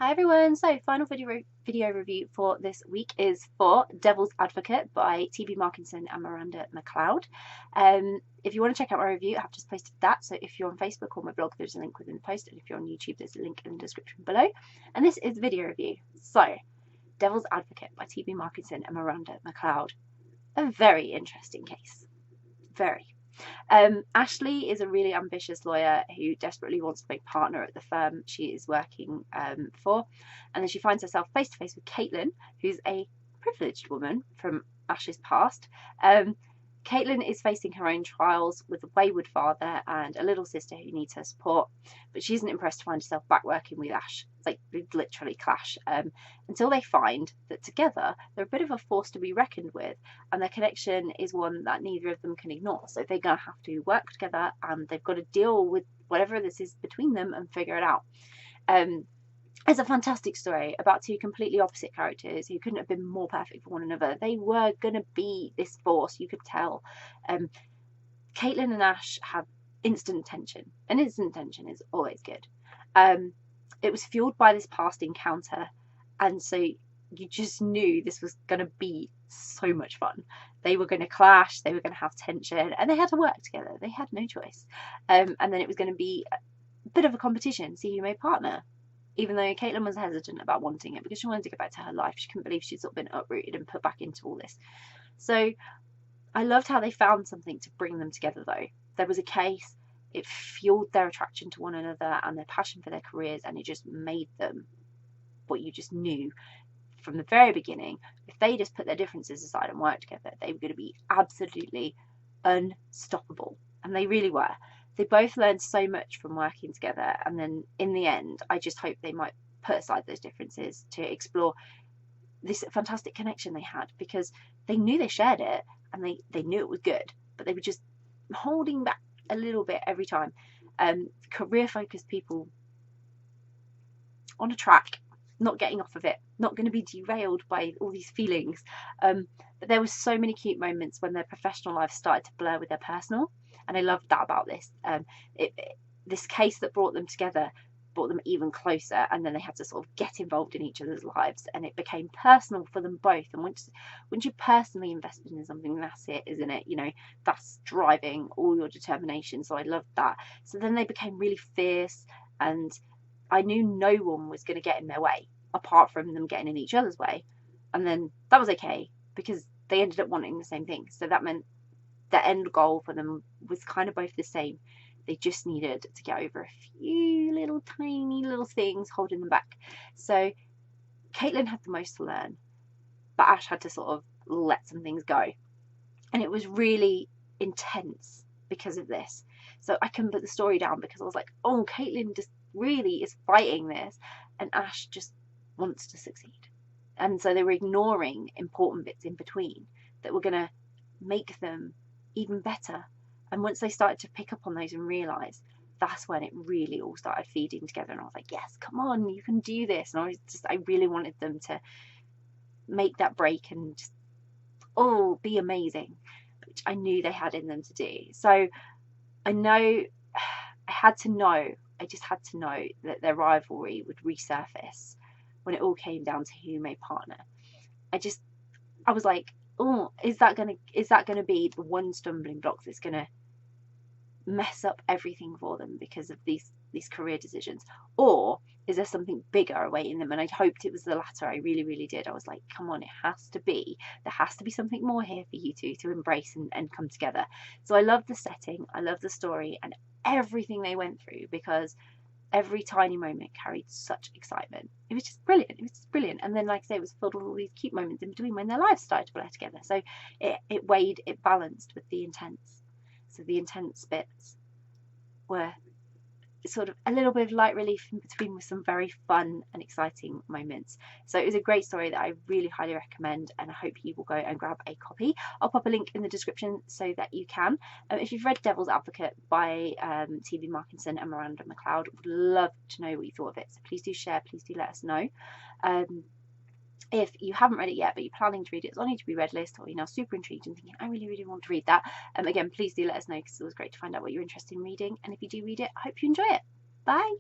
Hi everyone, so final video review for this week is for Devil's Advocate by TB Markinson and Miranda MacLeod. If you want to check out my review, I've just posted that, so if you're on Facebook or my blog there's a link within the post, and if you're on YouTube there's a link in the description below. And this is video review. So, Devil's Advocate by TB Markinson and Miranda MacLeod. A very interesting case. Very. Ashley is a really ambitious lawyer who desperately wants to make partner at the firm she is working for, and then she finds herself face to face with Caitlin, who's a privileged woman from Ash's past. Caitlin is facing her own trials with a wayward father and a little sister who needs her support, but she isn't impressed to find herself back working with Ash. It's like they literally clash until they find that together they're a bit of a force to be reckoned with, and their connection is one that neither of them can ignore. So they're going to have to work together, and they've got to deal with whatever this is between them and figure it out. It's a fantastic story about two completely opposite characters who couldn't have been more perfect for one another. They were going to be this force, you could tell. Caitlin and Ash have instant tension, and instant tension is always good. It was fueled by this past encounter, and so you just knew this was going to be so much fun. They were going to clash, they were going to have tension, and they had to work together. They had no choice. And then it was going to be a bit of a competition, see who made partner. Even though Caitlin was hesitant about wanting it because she wanted to get back to her life. She couldn't believe she'd sort of been uprooted and put back into all this. So I loved how they found something to bring them together though. There was a case, it fueled their attraction to one another and their passion for their careers, and it just made them what you just knew from the very beginning. If they just put their differences aside and worked together, they were going to be absolutely unstoppable. And they really were. They both learned so much from working together, and then in the end I just hope they might put aside those differences to explore this fantastic connection they had, because they knew they shared it and they knew it was good, but they were just holding back a little bit every time. Career focused people on a track, not getting off of it, not going to be derailed by all these feelings. But there were so many cute moments when their professional lives started to blur with their personal, and I loved that about this. This case that brought them together brought them even closer, and then they had to sort of get involved in each other's lives, and it became personal for them both. And once you're personally invested in something, that's it, isn't it? You know, that's driving all your determination. So I loved that. So then they became really fierce, and I knew no one was going to get in their way apart from them getting in each other's way. And then that was okay, because they ended up wanting the same thing. So that meant the end goal for them was kind of both the same. They just needed to get over a few little tiny little things holding them back. So Caitlin had the most to learn, but Ash had to sort of let some things go. And it was really intense because of this. So I couldn't put the story down because I was like, oh, Caitlin just really is fighting this, and Ash just wants to succeed. And so they were ignoring important bits in between that were going to make them even better. And once they started to pick up on those and realise, that's when it really all started feeding together. And I was like, yes, come on, you can do this. And I really wanted them to make that break and just, oh, be amazing, which I knew they had in them to do. So I know, I just had to know that their rivalry would resurface when it all came down to who made partner. I was like, oh, is that gonna be the one stumbling block that's gonna mess up everything for them because of these career decisions, or is there something bigger awaiting them? And I hoped it was the latter. I really, really did. I was like, come on, there has to be something more here for you two to embrace and come together. So I love the setting, I love the story and everything they went through, because every tiny moment carried such excitement. It was just brilliant. And then, like I say, it was filled with all these cute moments in between when their lives started to blur together. So it balanced with the intense. So the intense bits were sort of a little bit of light relief in between with some very fun and exciting moments. So it was a great story that I really highly recommend, and I hope you will go and grab a copy. I'll pop a link in the description so that you can. If you've read Devil's Advocate by TB Markinson and Miranda MacLeod, would love to know what you thought of it. So please do share, please do let us know. If you haven't read it yet, but you're planning to read it, it's on your to be read list, or you're now super intrigued and thinking, I really, really want to read that, again, please do let us know, because it was great to find out what you're interested in reading. And if you do read it, I hope you enjoy it. Bye.